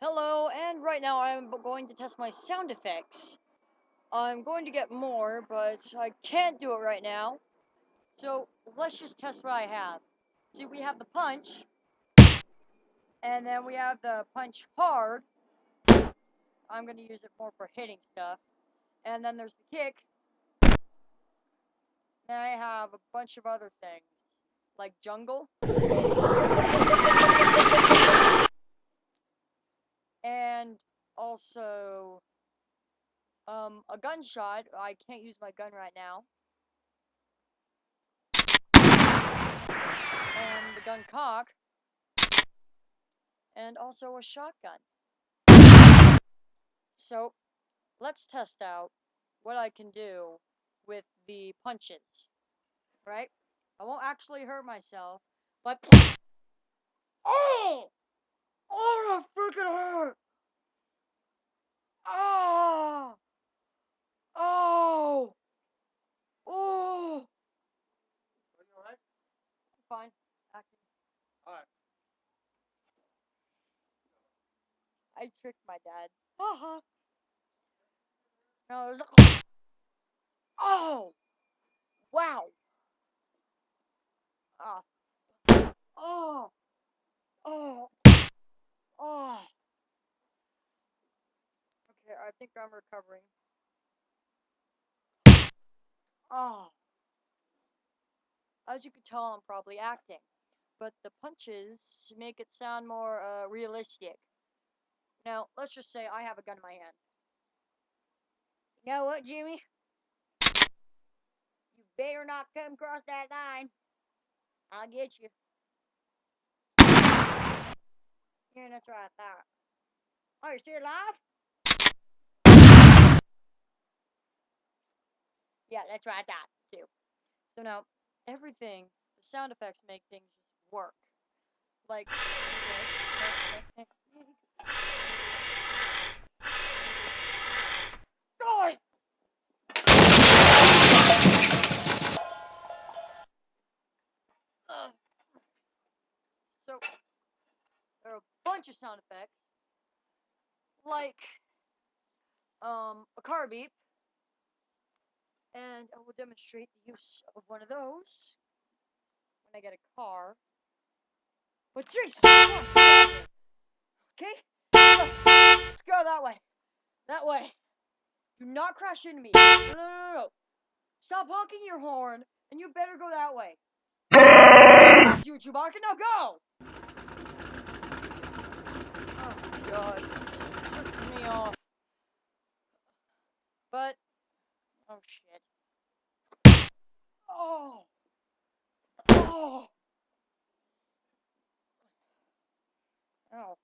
Hello, and right now I'm going to test my sound effects. I'm going to get more, but I can't do it right now. So let's just test what I have. See, we have the punch, and then we have the punch hard. I'm going to use it more for hitting stuff. And then there's the kick. Then I have a bunch of other things, like jungle. And also, a gunshot. I can't use my gun right now. And the gun cock. And also a shotgun. So let's test out what I can do with the punches, right? I won't actually hurt myself, but oh, oh, that freaking hurt! Oh, oh, oh. Are you alright? I'm fine. Acting. Alright. I tricked my dad. Haha. No, it was. Oh, wow. Ah. Oh, oh, oh. Okay, I think I'm recovering. Oh. As you can tell, I'm probably acting, but the punches make it sound more realistic. Now, let's just say I have a gun in my hand. You know what, Jimmy? You better not come across that line. I'll get you. Yeah, that's what I thought. Oh, you're still alive? Yeah, that's what I thought, too. So now, everything, the sound effects make things just work. Like, next. God! So, there are a bunch of sound effects, like, a car beep, and I will demonstrate the use of one of those when I get a car. But Jesus Christ, okay? Let's go that way. That way. Do not crash into me. No. Stop honking your horn, and you better go that way. You Chewbacca, now go! Oh, God. This pisses me off. But, oh, shit. Oh. Oh. Ow.